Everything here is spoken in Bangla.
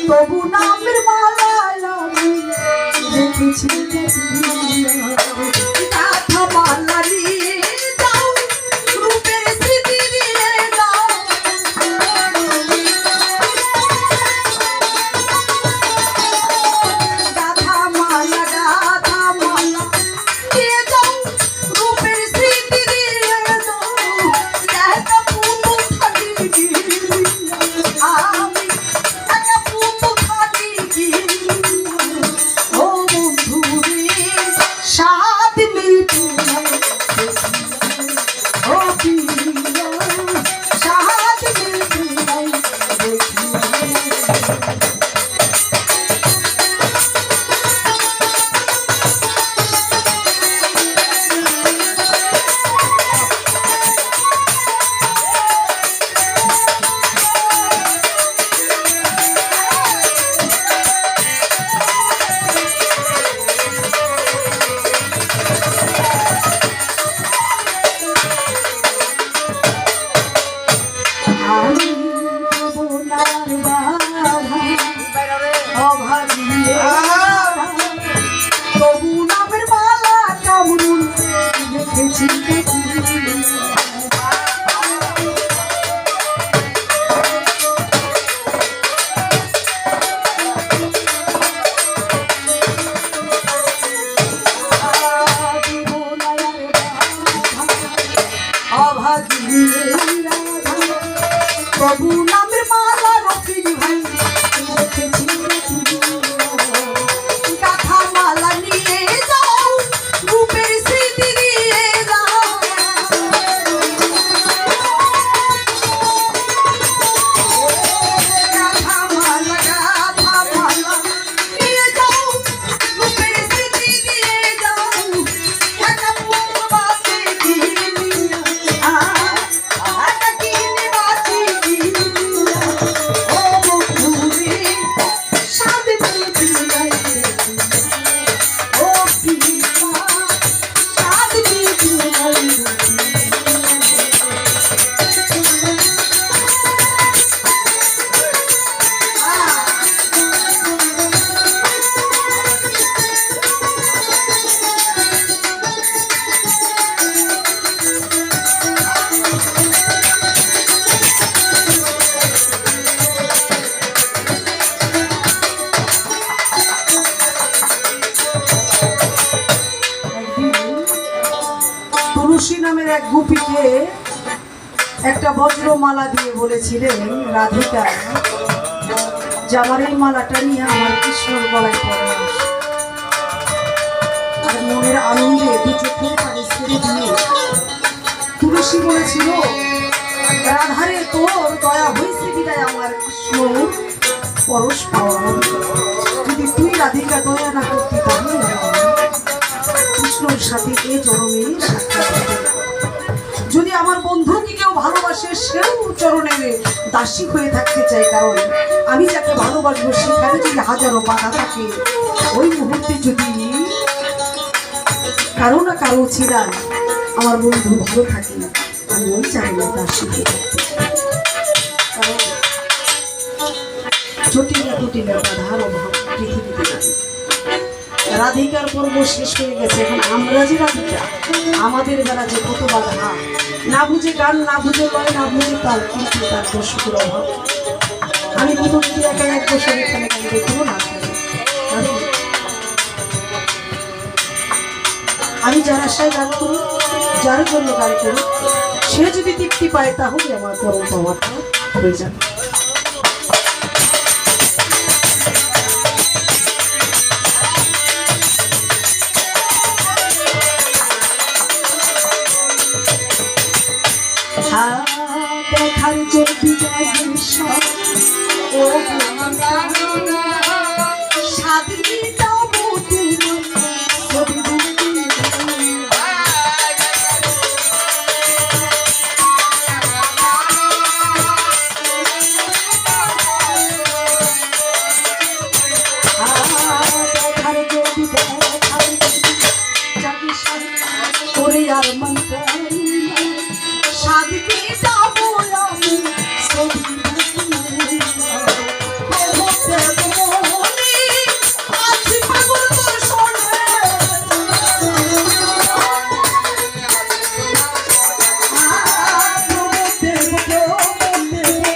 তবু নামের মালা দেখেছি গাথা মালা নিয়ে যাও রূপের স্মৃতি দিয়ে যাও গাথা মালা দিয়ে যাও রূপের স্মৃতি দিয়ে যাও একটা পুতুল খালি আমি একটা পুতুল খালি ও বন্ধু রে সাত মিনিট ও প্রিয়া সাত মিনিট তবু নামের মালা কামরুল দেখেছি তবু নামের মালা রফিক ভাই দেখেছি গাথা মালা নিয়ে যাও রূপের স্মৃতি দিয়ে যাও গাথা মালা নিয়ে যাও রূপের স্মৃতি দিয়ে যাও একটা পুতুল বাঁচে কি একটা কিনে বাঁচি কি এক গোপীকে একটা বজ্রমালা দিয়ে বলেছিলেন, রাধিকা যে আমার এই মালাটা নিয়ে আমার কৃষ্ণর গলায় পড়ে আসে। আর মনের আনন্দে দু চোখের পানি ছেড়ে দিয়ে তুলসী বলেছিল, রাধারে তোর দয়া হয়েছে বিদায় আমার কৃষ্ণ পরশ পাওয়া। যদি তুই রাধিকা দয়া না করতি তাহলে কৃষ্ণর সাথে এ জনমে সাক্ষাৎ হতো। যদি আমার বন্ধুকে কেউ ভালোবাসে সেও চরণের দাসী হয়ে থাকতে চাই, কারণ আমি যাকে ভালোবাসবো সেখানে যদি হাজারো বাধা থাকে, ওই মুহূর্তে যদি কারো না কারো ছিলাম আমার বন্ধু ভালো থাকে, আমি ওই চাই না দাসী হয়ে থাকতে। কারণ জটিলা কুটিলা বাধার অভাব পৃথিবীতে নাই। রাধিকার পর্ব শেষ হয়ে গেছে, এখন আমরা যে রাধিকা, আমাদের বেলা যে কত বাধা, না বুঝে গান, না বুঝে লয়, না বুঝে তাল, কিন্তু তার দর্শকের অভাব। আমি প্রথম যদি একা এক বছর এখানে গান দেখবো না, আমি যার আশায় গান করি, যার জন্য গান করি, সে যদি তৃপ্তি পায় তাহলে আমার পরম পাওয়াটা হয়ে যাবে। দেখার যদি যায় সাধ